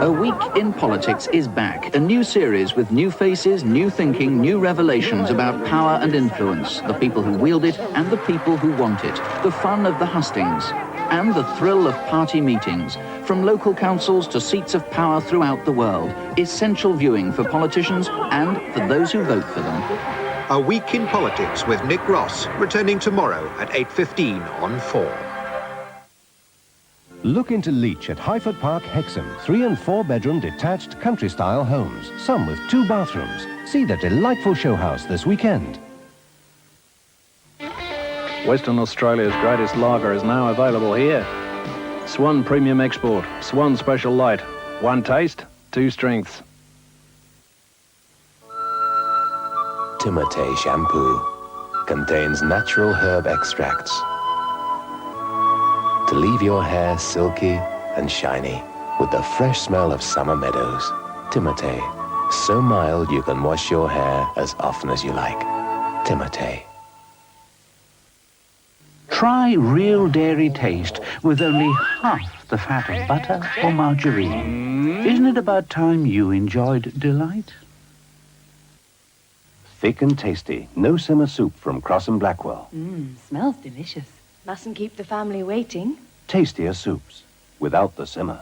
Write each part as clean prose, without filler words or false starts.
A Week in Politics is back. A new series with new faces, new thinking, new revelations about power and influence, the people who wield it and the people who want it, the fun of the hustings, and the thrill of party meetings. From local councils to seats of power throughout the world. Essential viewing for politicians and for those who vote for them. A Week in Politics with Nick Ross, returning tomorrow at 8:15 on 4. Look into Leach at Highford Park, Hexham. 3 and 4 bedroom detached country-style homes, some with 2 bathrooms. See the delightful show house this weekend. Western Australia's greatest lager is now available here. Swan Premium Export, Swan Special Light. 1 taste, 2 strengths. Timotei shampoo contains natural herb extracts to leave your hair silky and shiny with the fresh smell of summer meadows. Timotei, so mild you can wash your hair as often as you like. Timotei. Try real dairy taste with only half the fat of butter or margarine. Isn't it about time you enjoyed delight? Thick and tasty, no simmer soup from Cross and Blackwell. Smells delicious. Mustn't keep the family waiting. Tastier soups, without the simmer.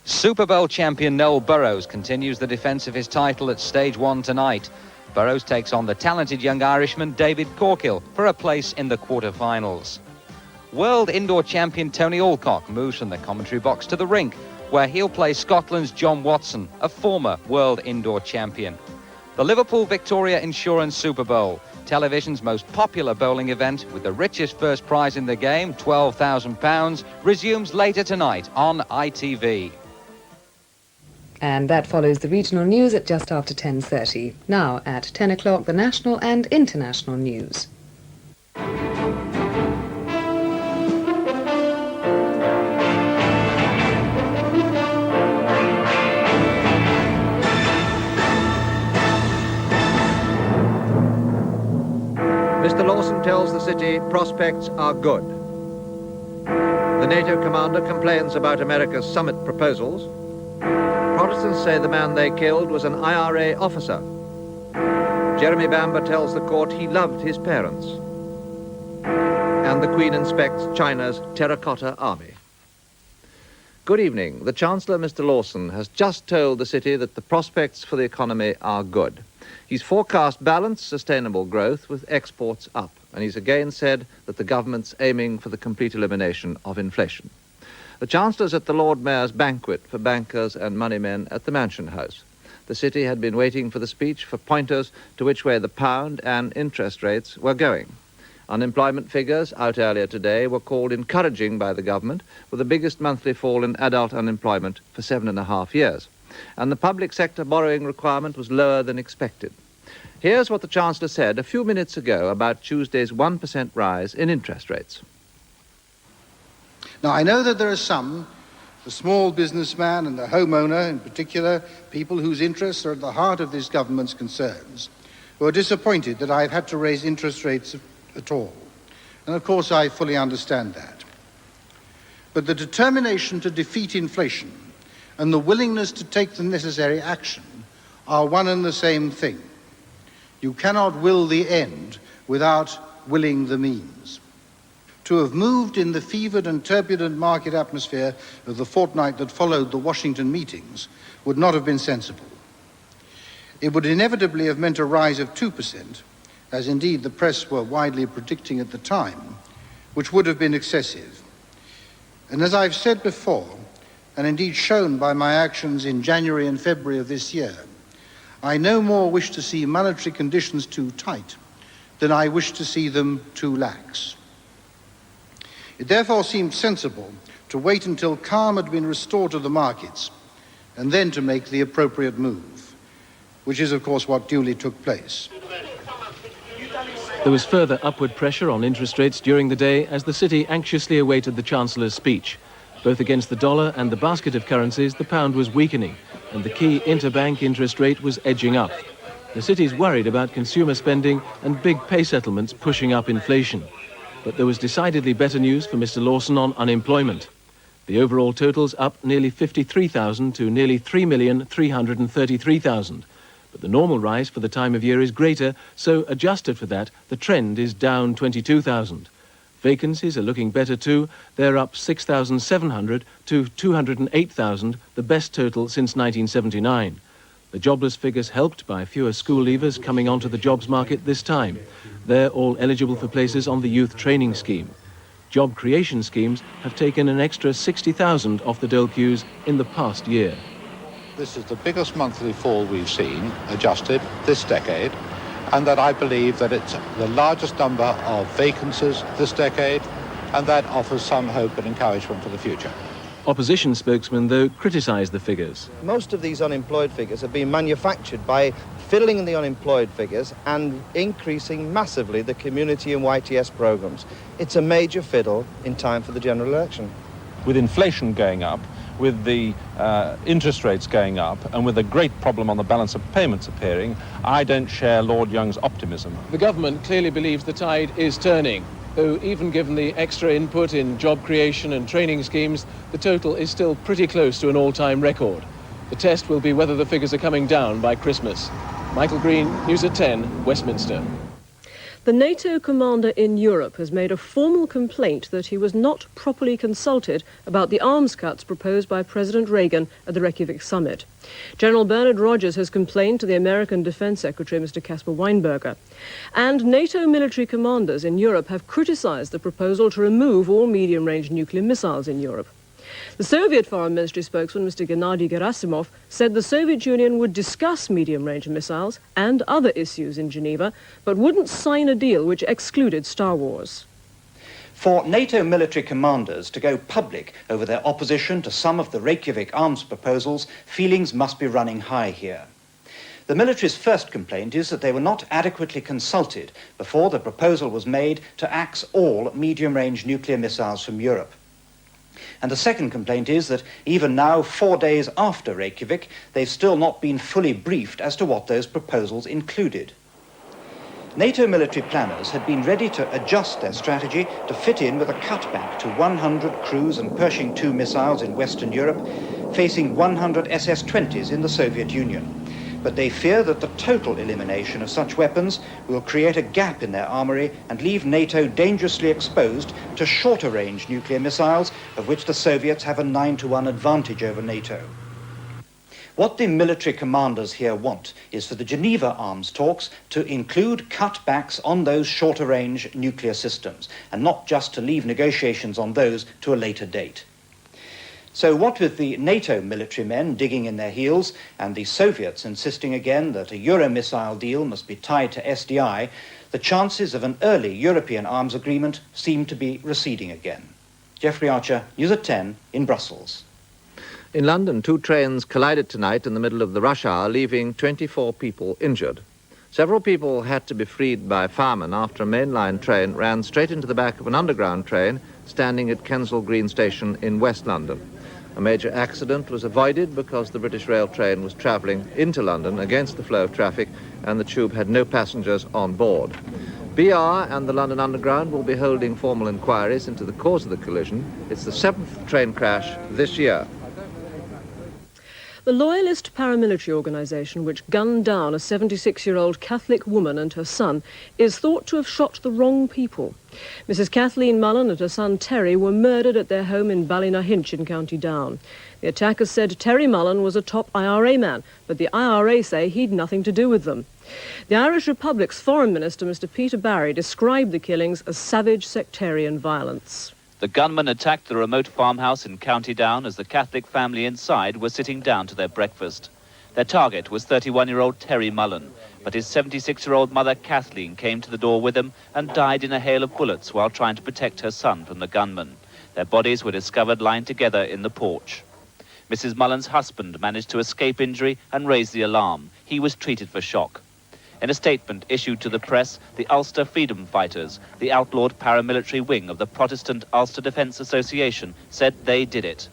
Super Bowl champion Noel Burrows continues the defence of his title at Stage 1 tonight. Burrows takes on the talented young Irishman David Corkill for a place in the quarter-finals. World indoor champion Tony Alcock moves from the commentary box to the rink, where he'll play Scotland's John Watson, a former world indoor champion. The Liverpool Victoria Insurance Super Bowl, television's most popular bowling event with the richest first prize in the game, £12,000, resumes later tonight on ITV. And that follows the regional news at just after 10:30. Now at 10 o'clock, the national and international news. Mr. Lawson tells the city prospects are good. The NATO commander complains about America's summit proposals. Protestants say the man they killed was an IRA officer. Jeremy Bamber tells the court he loved his parents. And the Queen inspects China's terracotta army. Good evening. The Chancellor, Mr. Lawson, has just told the city that the prospects for the economy are good. He's forecast balanced, sustainable growth with exports up, and he's again said that the government's aiming for the complete elimination of inflation. The Chancellor's at the Lord Mayor's banquet for bankers and moneymen at the Mansion House. The city had been waiting for the speech for pointers to which way the pound and interest rates were going. Unemployment figures out earlier today were called encouraging by the government, with the biggest monthly fall in adult unemployment for 7.5 years. And the public sector borrowing requirement was lower than expected. Here's what the Chancellor said a few minutes ago about Tuesday's 1% rise in interest rates. Now, I know that there are some, the small businessman and the homeowner in particular, people whose interests are at the heart of this government's concerns, who are disappointed that I've had to raise interest rates at all. And of course, I fully understand that. But the determination to defeat inflation and the willingness to take the necessary action are one and the same thing. You cannot will the end without willing the means. To have moved in the fevered and turbulent market atmosphere of the fortnight that followed the Washington meetings would not have been sensible. It would inevitably have meant a rise of 2%, as indeed the press were widely predicting at the time, which would have been excessive. And as I've said before, and indeed shown by my actions in January and February of this year, I no more wish to see monetary conditions too tight than I wish to see them too lax. It therefore seemed sensible to wait until calm had been restored to the markets and then to make the appropriate move, which is, of course, what duly took place. There was further upward pressure on interest rates during the day as the city anxiously awaited the Chancellor's speech. Both against the dollar and the basket of currencies, the pound was weakening, and the key interbank interest rate was edging up. The city's worried about consumer spending and big pay settlements pushing up inflation. But there was decidedly better news for Mr. Lawson on unemployment. The overall total's up nearly 53,000 to nearly 3,333,000. But the normal rise for the time of year is greater, so adjusted for that, the trend is down 22,000. Vacancies are looking better too. They're up 6,700 to 208,000, the best total since 1979. The jobless figures helped by fewer school leavers coming onto the jobs market this time. They're all eligible for places on the youth training scheme. Job creation schemes have taken an extra 60,000 off the dole queues in the past year. This is the biggest monthly fall we've seen, adjusted, this decade, and that I believe that it's the largest number of vacancies this decade, and that offers some hope and encouragement for the future. Opposition spokesmen, though, criticised the figures. Most of these unemployed figures have been manufactured by fiddling in the unemployed figures and increasing massively the community and YTS programmes. It's a major fiddle in time for the general election. With inflation going up, with the interest rates going up, and with a great problem on the balance of payments appearing, I don't share Lord Young's optimism. The government clearly believes the tide is turning, though even given the extra input in job creation and training schemes, the total is still pretty close to an all-time record. The test will be whether the figures are coming down by Christmas. Michael Green, News at 10, Westminster. The NATO commander in Europe has made a formal complaint that he was not properly consulted about the arms cuts proposed by President Reagan at the Reykjavik summit. General Bernard Rogers has complained to the American Defense Secretary, Mr. Caspar Weinberger. And NATO military commanders in Europe have criticized the proposal to remove all medium-range nuclear missiles in Europe. The Soviet Foreign Ministry spokesman, Mr. Gennady Gerasimov, said the Soviet Union would discuss medium-range missiles and other issues in Geneva, but wouldn't sign a deal which excluded Star Wars. For NATO military commanders to go public over their opposition to some of the Reykjavik arms proposals, feelings must be running high here. The military's first complaint is that they were not adequately consulted before the proposal was made to axe all medium-range nuclear missiles from Europe. And the second complaint is that even now, 4 days after Reykjavik, they've still not been fully briefed as to what those proposals included. NATO military planners had been ready to adjust their strategy to fit in with a cutback to 100 cruise and Pershing II missiles in Western Europe, facing 100 SS-20s in the Soviet Union. But they fear that the total elimination of such weapons will create a gap in their armoury and leave NATO dangerously exposed to shorter-range nuclear missiles, of which the Soviets have a 9-to-1 advantage over NATO. What the military commanders here want is for the Geneva arms talks to include cutbacks on those shorter-range nuclear systems, and not just to leave negotiations on those to a later date. So what with the NATO military men digging in their heels and the Soviets insisting again that a Euro-missile deal must be tied to SDI, the chances of an early European arms agreement seem to be receding again. Geoffrey Archer, News at 10 in Brussels. In London, 2 trains collided tonight in the middle of the rush hour, leaving 24 people injured. Several people had to be freed by firemen after a mainline train ran straight into the back of an underground train standing at Kensal Green Station in West London. A major accident was avoided because the British Rail train was travelling into London against the flow of traffic and the tube had no passengers on board. BR and the London Underground will be holding formal inquiries into the cause of the collision. It's the 7th train crash this year. The Loyalist paramilitary organisation which gunned down a 76-year-old Catholic woman and her son is thought to have shot the wrong people. Mrs. Kathleen Mullen and her son Terry were murdered at their home in Ballynahinch in County Down. The attackers said Terry Mullen was a top IRA man, but the IRA say he'd nothing to do with them. The Irish Republic's Foreign Minister, Mr. Peter Barry, described the killings as savage sectarian violence. The gunmen attacked the remote farmhouse in County Down as the Catholic family inside were sitting down to their breakfast. Their target was 31-year-old Terry Mullen, but his 76-year-old mother Kathleen came to the door with him and died in a hail of bullets while trying to protect her son from the gunmen. Their bodies were discovered lying together in the porch. Mrs. Mullen's husband managed to escape injury and raise the alarm. He was treated for shock. In a statement issued to the press, the Ulster Freedom Fighters, the outlawed paramilitary wing of the Protestant Ulster Defence Association, said they did it.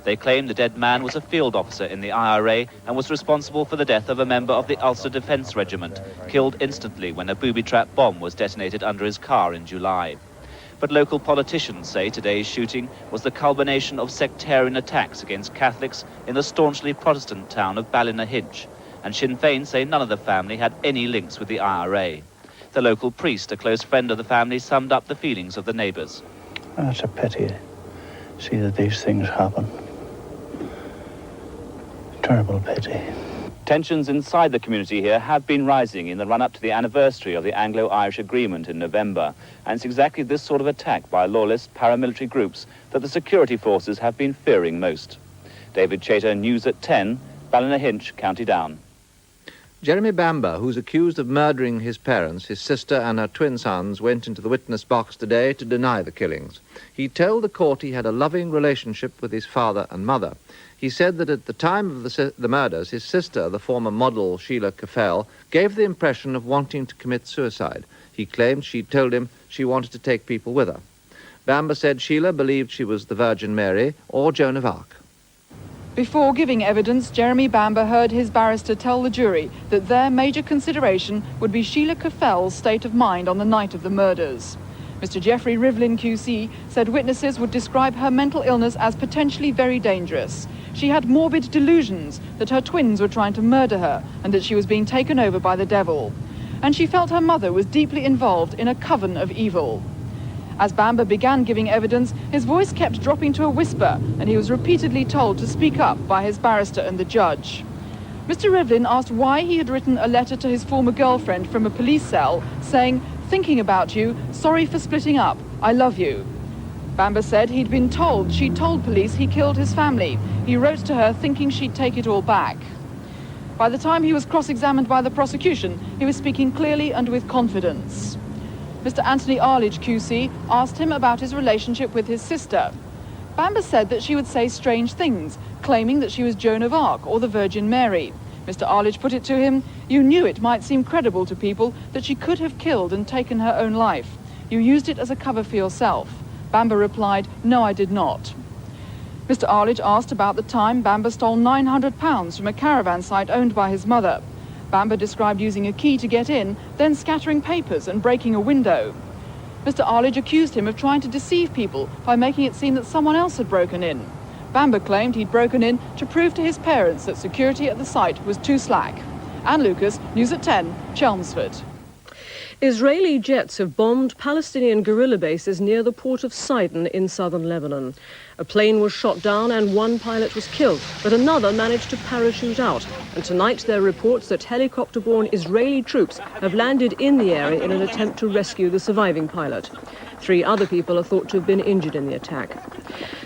They claim the dead man was a field officer in the IRA and was responsible for the death of a member of the Ulster Defence Regiment, killed instantly when a booby-trap bomb was detonated under his car in July. But local politicians say today's shooting was the culmination of sectarian attacks against Catholics in the staunchly Protestant town of Ballynahinch, and Sinn Féin say none of the family had any links with the IRA. The local priest, a close friend of the family, summed up the feelings of the neighbours. It's a pity, see that these things happen. Terrible pity. Tensions inside the community here have been rising in the run-up to the anniversary of the Anglo-Irish Agreement in November, and it's exactly this sort of attack by lawless paramilitary groups that the security forces have been fearing most. David Chater, News at 10, Ballynahinch, County Down. Jeremy Bamber, who's accused of murdering his parents, his sister and her twin sons, went into the witness box today to deny the killings. He told the court he had a loving relationship with his father and mother. He said that at the time of the murders, his sister, the former model Sheila Caffell, gave the impression of wanting to commit suicide. He claimed she'd told him she wanted to take people with her. Bamber said Sheila believed she was the Virgin Mary or Joan of Arc. Before giving evidence, Jeremy Bamber heard his barrister tell the jury that their major consideration would be Sheila Caffell's state of mind on the night of the murders. Mr. Geoffrey Rivlin QC said witnesses would describe her mental illness as potentially very dangerous. She had morbid delusions that her twins were trying to murder her and that she was being taken over by the devil. And she felt her mother was deeply involved in a coven of evil. As Bamber began giving evidence, his voice kept dropping to a whisper, and he was repeatedly told to speak up by his barrister and the judge. Mr. Rivlin asked why he had written a letter to his former girlfriend from a police cell, saying, "Thinking about you, sorry for splitting up, I love you." Bamber said he'd been told she told police he killed his family. He wrote to her thinking she'd take it all back. By the time he was cross-examined by the prosecution, he was speaking clearly and with confidence. Mr. Anthony Arledge QC asked him about his relationship with his sister. Bamber said that she would say strange things, claiming that she was Joan of Arc or the Virgin Mary. Mr. Arledge put it to him, "You knew it might seem credible to people that she could have killed and taken her own life. You used it as a cover for yourself." Bamber replied, "No, I did not." Mr. Arledge asked about the time Bamber stole £900 from a caravan site owned by his mother. Bamber described using a key to get in, then scattering papers and breaking a window. Mr. Arledge accused him of trying to deceive people by making it seem that someone else had broken in. Bamber claimed he'd broken in to prove to his parents that security at the site was too slack. Anne Lucas, News at 10, Chelmsford. Israeli jets have bombed Palestinian guerrilla bases near the port of Sidon in southern Lebanon. A plane was shot down and one pilot was killed, but another managed to parachute out. And tonight there are reports that helicopter-borne Israeli troops have landed in the area in an attempt to rescue the surviving pilot. 3 other people are thought to have been injured in the attack.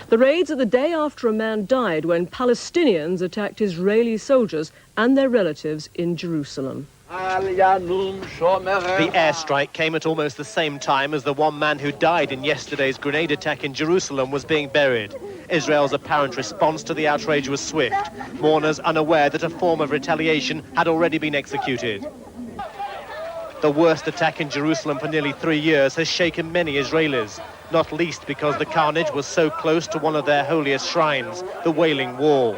The raids are the day after a man died when Palestinians attacked Israeli soldiers and their relatives in Jerusalem. The airstrike came at almost the same time as the one man who died in yesterday's grenade attack in Jerusalem was being buried. Israel's apparent response to the outrage was swift, mourners unaware that a form of retaliation had already been executed. The worst attack in Jerusalem for nearly 3 years has shaken many Israelis, not least because the carnage was so close to one of their holiest shrines, the Wailing Wall.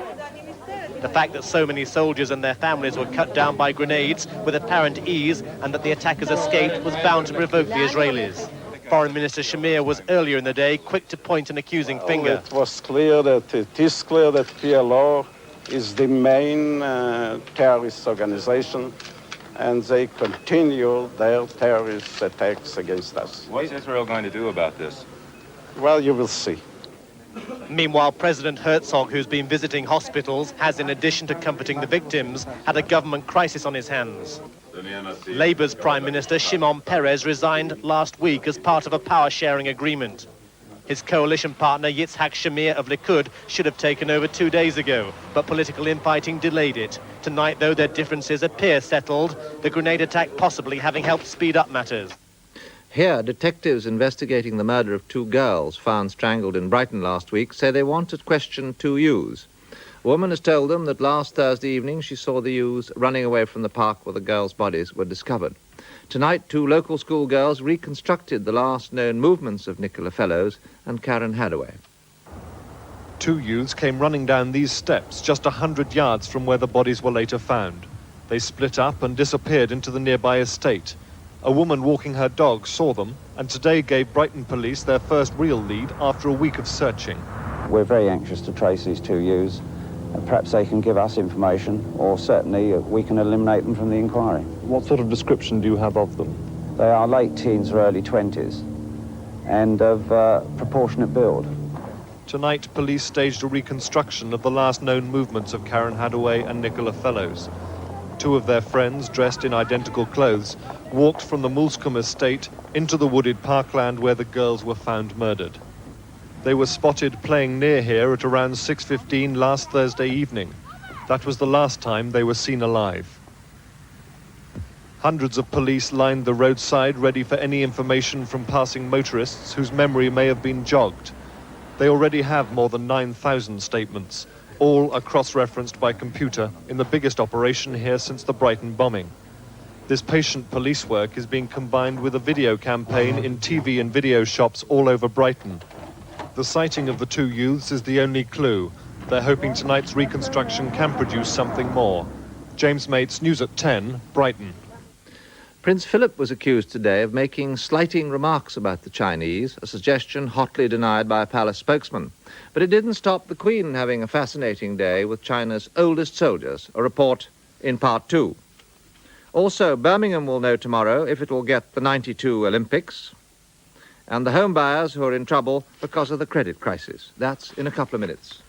The fact that so many soldiers and their families were cut down by grenades with apparent ease and that the attackers escaped was bound to provoke the Israelis. Foreign Minister Shamir was earlier in the day quick to point an accusing finger. It is clear that PLO is the main terrorist organization, and they continue their terrorist attacks against us. What's Israel going to do about this? Well, you will see. Meanwhile, President Herzog, who's been visiting hospitals, has, in addition to comforting the victims, had a government crisis on his hands. Labour's Prime Minister Shimon Peres resigned last week as part of a power-sharing agreement. His coalition partner Yitzhak Shamir of Likud should have taken over 2 days ago, but political infighting delayed it. Tonight, though, their differences appear settled, the grenade attack possibly having helped speed up matters. Here, detectives investigating the murder of 2 girls found strangled in Brighton last week say they want to question 2 ewes. A woman has told them that last Thursday evening she saw the ewes running away from the park where the girls' bodies were discovered. Tonight, 2 local school girls reconstructed the last known movements of Nicola Fellows and Karen Hadaway. Two youths came running down these steps just 100 yards from where the bodies were later found. They split up and disappeared into the nearby estate. A woman walking her dog saw them and today gave Brighton police their first real lead after a week of searching. We're very anxious to trace these two youths. Perhaps they can give us information, or certainly we can eliminate them from the inquiry. What sort of description do you have of them? They are late teens or early 20s, and of proportionate build. Tonight, police staged a reconstruction of the last known movements of Karen Hadaway and Nicola Fellows. Two of their friends, dressed in identical clothes, walked from the Mulscombe estate into the wooded parkland where the girls were found murdered. They were spotted playing near here at around 6:15 last Thursday evening. That was the last time they were seen alive. Hundreds of police lined the roadside, ready for any information from passing motorists whose memory may have been jogged. They already have more than 9,000 statements. All are cross-referenced by computer in the biggest operation here since the Brighton bombing. This patient police work is being combined with a video campaign in TV and video shops all over Brighton. The sighting of the two youths is the only clue. They're hoping tonight's reconstruction can produce something more. James Mates, News at 10, Brighton. Prince Philip was accused today of making slighting remarks about the Chinese, a suggestion hotly denied by a palace spokesman. But it didn't stop the Queen having a fascinating day with China's oldest soldiers, a report in part 2. Also, Birmingham will know tomorrow if it will get the '92 Olympics, and the home buyers who are in trouble because of the credit crisis. That's in a couple of minutes.